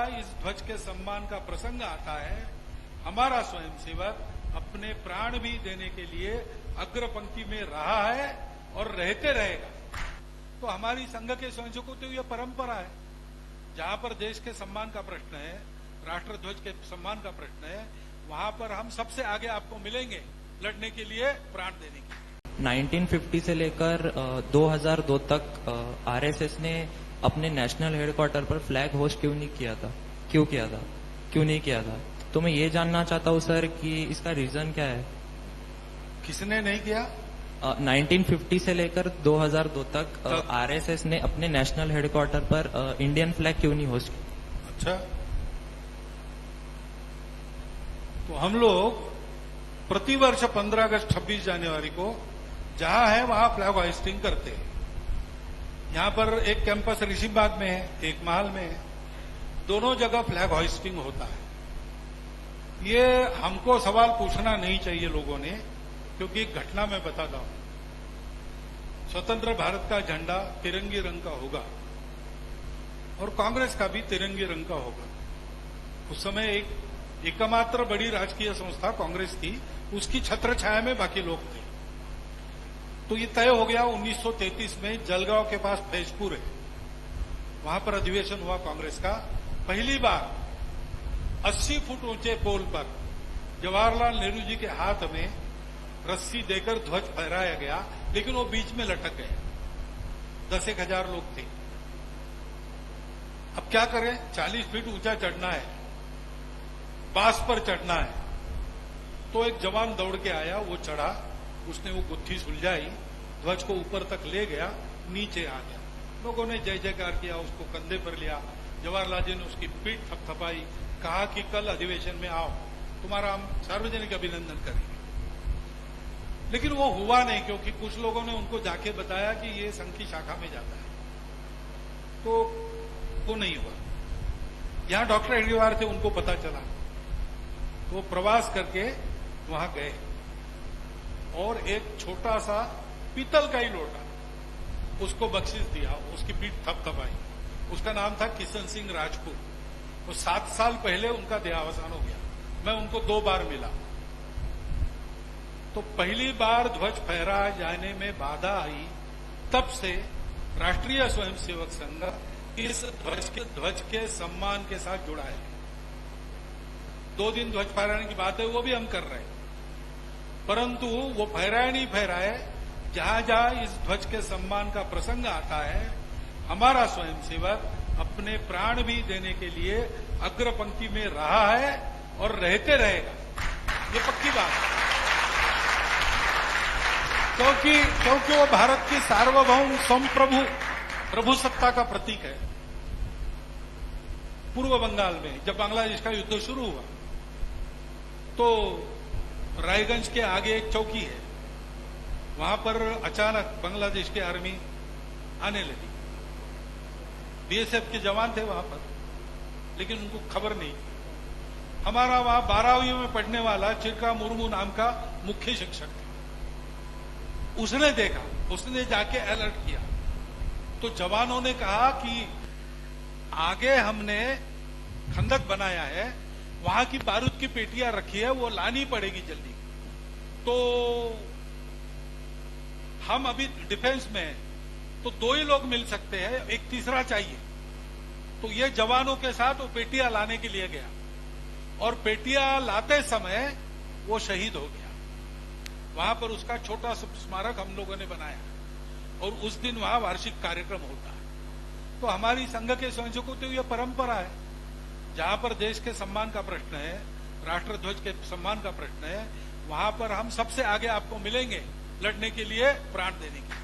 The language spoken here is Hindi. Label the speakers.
Speaker 1: इस ध्वज के सम्मान का प्रसंग आता है, हमारा स्वयंसेवक अपने प्राण भी देने के लिए अग्रपंक्ति में रहा है और रहते रहेगा। तो हमारी संघ के स्वयंसेवकों की यह परंपरा है। जहां पर देश के सम्मान का प्रश्न है, राष्ट्र ध्वज के सम्मान का प्रश्न है, वहां पर हम सबसे आगे आपको मिलेंगे लड़ने के लिए, प्राण देने के लिए।
Speaker 2: 1950 से लेकर 2002 तक आरएसएस ने अपने नेशनल हेडक्वार्टर पर फ्लैग होस्ट क्यों नहीं किया था? तो मैं ये जानना चाहता हूँ सर कि इसका रीजन क्या है?
Speaker 1: किसने नहीं किया?
Speaker 2: 1950 से लेकर 2002 तक आरएसएस ने अपने नेशनल हेडक्वार्टर पर इंडियन फ्लैग क्यों नहीं होस्ट किया?
Speaker 1: अच्छा, तो हम लोग प्रतिवर्ष 15 अगस्त 26 जनवरी को जहां है वहां फ्लैग होस्टिंग करते हैं। यहां पर एक कैंपस ऋषिबाग में है, एक महल में है, दोनों जगह फ्लैग होस्टिंग होता है। ये हमको सवाल पूछना नहीं चाहिए लोगों ने, क्योंकि एक घटना मैं बताता हूं। स्वतंत्र भारत का झंडा तिरंगे रंग का होगा और कांग्रेस का भी तिरंगे रंग का होगा। उस समय एकमात्र बड़ी राजकीय संस्था कांग्रेस थी, उसकी छत्र छाया में बाकी लोग थे। तो ये तय हो गया 1933 में जलगांव के पास फैजपुर है, वहां पर अधिवेशन हुआ कांग्रेस का। पहली बार 80 फुट ऊंचे पोल पर जवाहरलाल नेहरू जी के हाथ में रस्सी देकर ध्वज फहराया गया, लेकिन वो बीच में लटक गए। 10,000 लोग थे। अब क्या करें? 40 फीट ऊंचा चढ़ना है, बांस पर चढ़ना है। तो एक जवान दौड़ के आया, वो चढ़ा, उसने वो गुत्थी सुलझाई, ध्वज को ऊपर तक ले गया, नीचे आ गया। लोगों ने जय जयकार किया, उसको कंधे पर लिया। जवाहरलाल जी ने उसकी पीठ थपथपाई, कहा कि कल अधिवेशन में आओ, तुम्हारा हम सार्वजनिक अभिनंदन करेंगे। लेकिन वो हुआ नहीं, क्योंकि कुछ लोगों ने उनको जाके बताया कि ये संघ की शाखा में जाता है, तो वो नहीं हुआ। यहां डॉक्टर हेडगेवार थे, उनको पता चला, तो वो प्रवास करके वहां गए और एक छोटा सा पीतल का ही लोटा उसको बख्शिश दिया, उसकी पीठ थपथपाई। उसका नाम था किशन सिंह राजपूत। वो 7 साल पहले उनका देहावसान हो गया। मैं उनको 2 बार मिला। तो पहली बार ध्वज फहराए जाने में बाधा आई, तब से राष्ट्रीय स्वयंसेवक संघ इस ध्वज के सम्मान के साथ जुड़ा है। 2 दिन ध्वज फहराने की बात है, वो भी हम कर रहे हैं, परंतु वो फहराए नहीं फहराए, जहां जहां इस ध्वज के सम्मान का प्रसंग आता है, हमारा स्वयंसेवक अपने प्राण भी देने के लिए अग्रपंक्ति में रहा है और रहते रहेगा। ये पक्की बात है, क्योंकि वो भारत की सार्वभौम संप्रभु प्रभुसत्ता का प्रतीक है। पूर्व बंगाल में जब बांग्लादेश का युद्ध शुरू हुआ, तो रायगंज के आगे एक चौकी है, वहां पर अचानक बांग्लादेश की आर्मी आने लगी। बीएसएफ के जवान थे वहां पर, लेकिन उनको खबर नहीं। हमारा वहां 12वीं में पढ़ने वाला चिरका मुर्मू नाम का मुख्य शिक्षक था। उसने देखा, उसने जाके अलर्ट किया। तो जवानों ने कहा कि आगे हमने खंदक बनाया है, वहां की बारूद की पेटियां रखी है, वो लानी पड़ेगी जल्दी। तो हम अभी डिफेंस में हैं, तो 2 ही लोग मिल सकते हैं, एक तीसरा चाहिए। तो ये जवानों के साथ वो पेटियां लाने के लिए गया और पेटियां लाते समय वो शहीद हो गया। वहां पर उसका छोटा स्मारक हम लोगों ने बनाया और उस दिन वहां वार्षिक कार्यक्रम होता है। तो हमारी संघ के स्वयंसेवकों की यह परंपरा है। जहां पर देश के सम्मान का प्रश्न है, राष्ट्र ध्वज के सम्मान का प्रश्न है, वहां पर हम सबसे आगे आपको मिलेंगे लड़ने के लिए, प्राण देने के लिए।